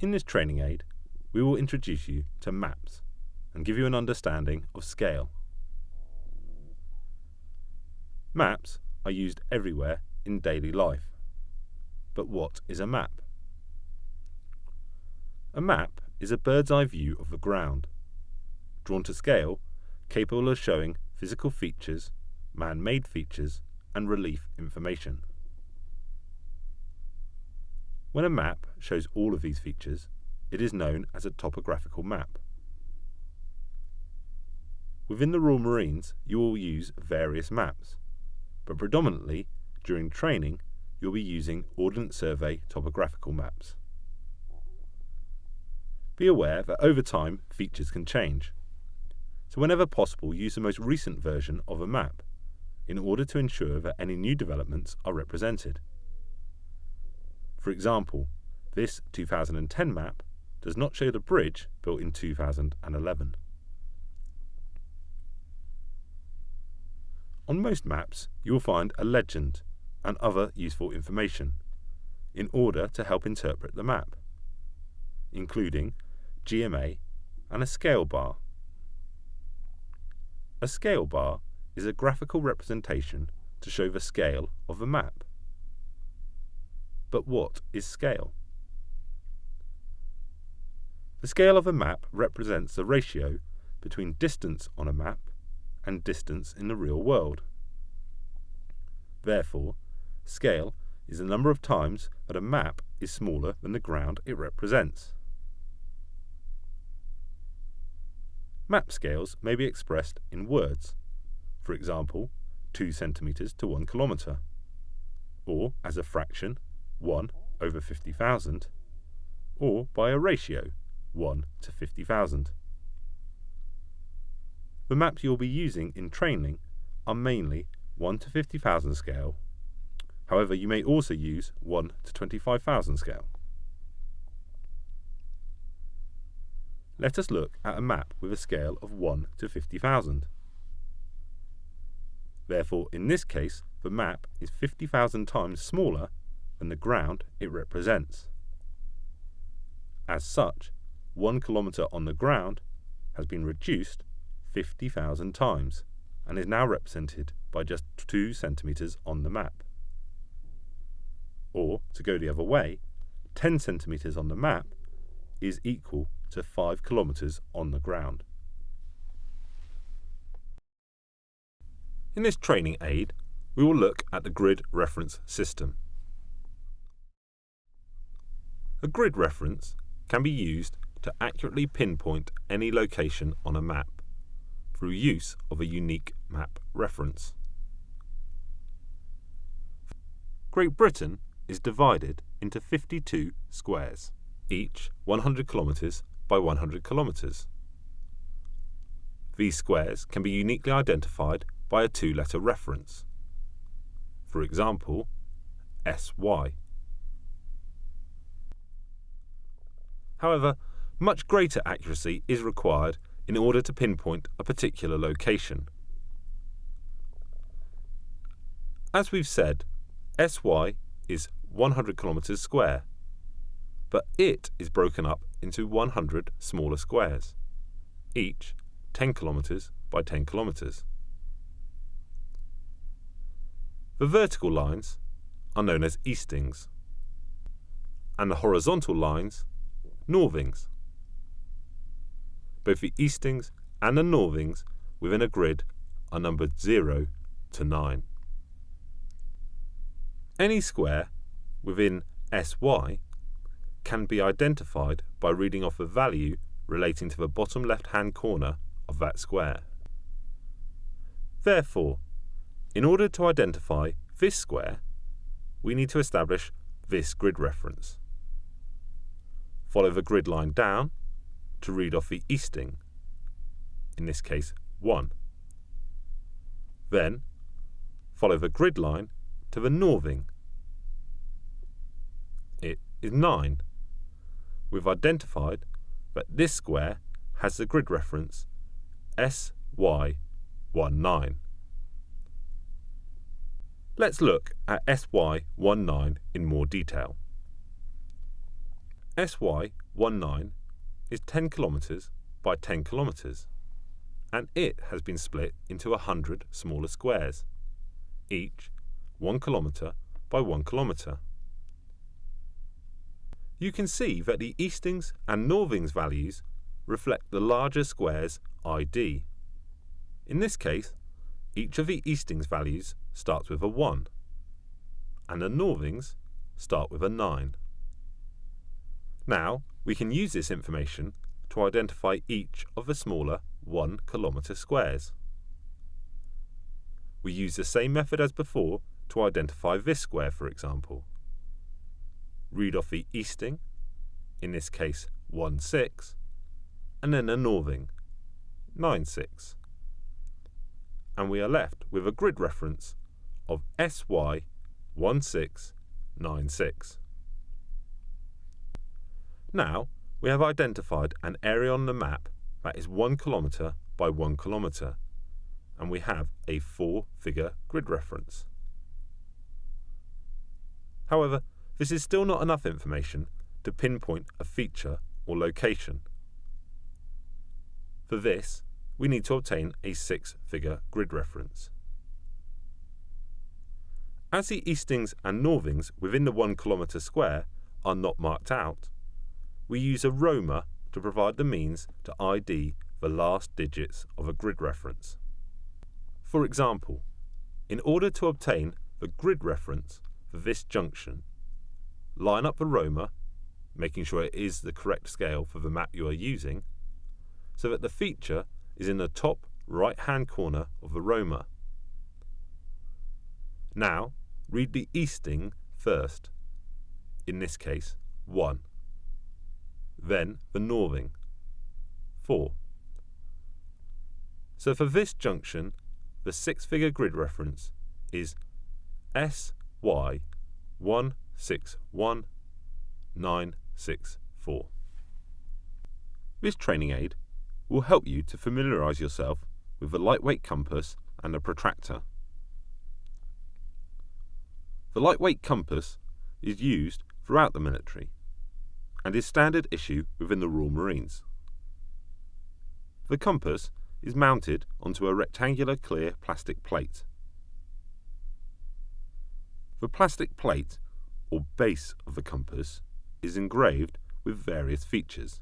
In this training aid, we will introduce you to maps and give you an understanding of scale. Maps are used everywhere in daily life. But what is a map? A map is a bird's eye view of the ground, drawn to scale, capable of showing physical features, man-made features, and relief information. When a map shows all of these features, it is known as a topographical map. Within the Royal Marines, you will use various maps, but predominantly, during training, you'll be using Ordnance Survey topographical maps. Be aware that over time, features can change, so whenever possible, use the most recent version of a map in order to ensure that any new developments are represented. For example, this 2010 map does not show the bridge built in 2011. On most maps, you will find a legend and other useful information in order to help interpret the map, including GMA and a scale bar. A scale bar is a graphical representation to show the scale of a map. But what is scale? The scale of a map represents the ratio between distance on a map and distance in the real world. Therefore, scale is the number of times that a map is smaller than the ground it represents. Map scales may be expressed in words, for example, 2 centimetres to 1 kilometre, or as a fraction, 1 over 50,000, or by a ratio, 1 to 50,000. The maps you'll be using in training are mainly 1 to 50,000 scale. However, you may also use 1 to 25,000 scale. Let us look at a map with a scale of 1 to 50,000. Therefore, in this case, the map is 50,000 times smaller than the ground it represents. As such, 1 kilometre on the ground has been reduced 50,000 times and is now represented by just 2 centimetres on the map. Or, to go the other way, 10 centimetres on the map is equal to 5 kilometres on the ground. In this training aid, we will look at the grid reference system. A grid reference can be used to accurately pinpoint any location on a map through use of a unique map reference. Great Britain is divided into 52 squares, each 100 kilometres by 100 kilometres. These squares can be uniquely identified by a 2-letter reference. For example, SY. However, much greater accuracy is required in order to pinpoint a particular location. As we've said, SY is 100 kilometres square, but it is broken up into 100 smaller squares, each 10 kilometres by 10 kilometres. The vertical lines are known as eastings, and the horizontal lines, northings. Both the eastings and the northings within a grid are numbered 0 to 9. Any square within SY can be identified by reading off a value relating to the bottom left-hand corner of that square. Therefore, in order to identify this square, we need to establish this grid reference. Follow the grid line down to read off the easting, in this case 1. Then, follow the grid line to the northing. It is 9. We've identified that this square has the grid reference SY19. Let's look at SY19 in more detail. SY19 is 10 kilometres by 10 kilometres, and it has been split into 100 smaller squares, each 1 kilometre by 1 kilometre. You can see that the eastings and northings values reflect the larger square's ID. In this case, each of the eastings values starts with a 1, and the northings start with a 9. Now, we can use this information to identify each of the smaller 1 kilometre squares. We use the same method as before to identify this square, for example. Read off the easting, in this case 1,6, and then a northing, 9,6. And we are left with a grid reference of SY1696. Now, we have identified an area on the map that is 1 kilometre by 1 kilometre, and we have a 4-figure grid reference. However, this is still not enough information to pinpoint a feature or location. For this, we need to obtain a 6-figure grid reference. As the eastings and northings within the 1 kilometre square are not marked out, we use a roamer to provide the means to ID the last digits of a grid reference. For example, in order to obtain the grid reference for this junction, line up the roamer, making sure it is the correct scale for the map you are using, so that the feature is in the top right-hand corner of the roamer. Now, read the easting first, in this case 1, then the northing, 4. So for this junction, the 6-figure grid reference is SY161964. This training aid will help you to familiarise yourself with the lightweight compass and the protractor. The lightweight compass is used throughout the military and is standard issue within the Royal Marines. The compass is mounted onto a rectangular clear plastic plate. The plastic plate, or base of the compass, is engraved with various features.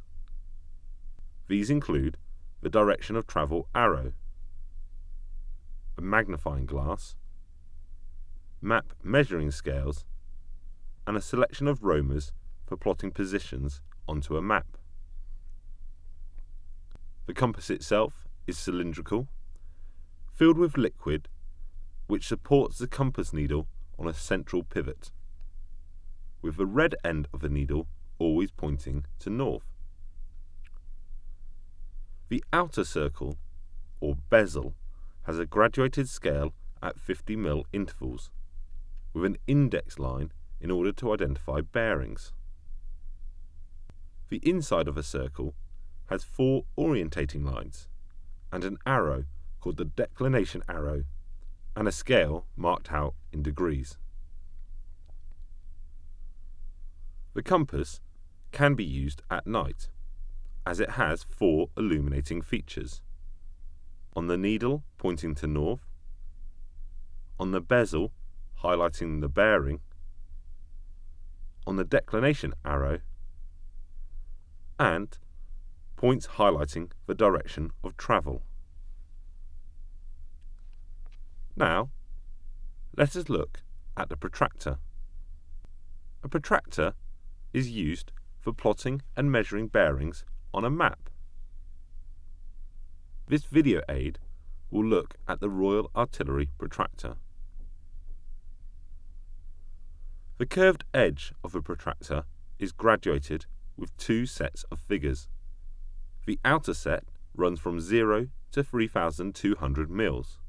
These include the direction of travel arrow, a magnifying glass, map measuring scales, and a selection of roamers for plotting positions onto a map. The compass itself is cylindrical, filled with liquid, which supports the compass needle on a central pivot, with the red end of the needle always pointing to north. The outer circle, or bezel, has a graduated scale at 50 mm intervals, with an index line in order to identify bearings. The inside of a circle has 4 orientating lines, and an arrow called the declination arrow, and a scale marked out in degrees. The compass can be used at night, as it has 4 illuminating features: on the needle pointing to north, on the bezel highlighting the bearing, on the declination arrow, and points highlighting the direction of travel. Now, let us look at the protractor. A protractor is used for plotting and measuring bearings on a map. This video aid will look at the Royal Artillery protractor. The curved edge of the protractor is graduated with 2 sets of figures. The outer set runs from 0 to 3,200 mils,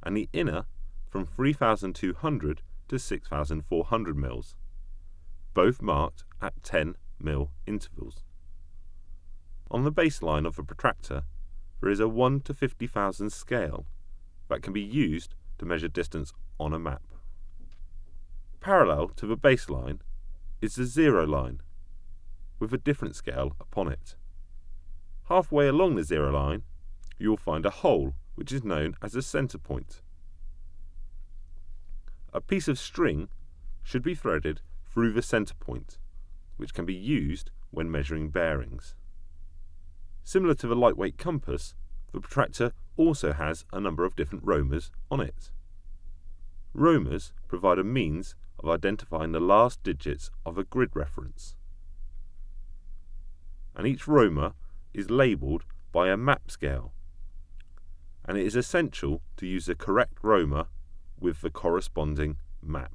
and the inner from 3,200 to 6,400 mils, both marked at 10 mil intervals. On the baseline of the protractor, there is a 1 to 50,000 scale that can be used to measure distance on a map. Parallel to the baseline is the 0 line, with a different scale upon it. Halfway along the zero line, you will find a hole which is known as a centre point. A piece of string should be threaded through the centre point, which can be used when measuring bearings. Similar to the lightweight compass, the protractor also has a number of different roamers on it. Roamers provide a means of identifying the last digits of a grid reference, and each roamer is labelled by a map scale, and it is essential to use the correct roamer with the corresponding map.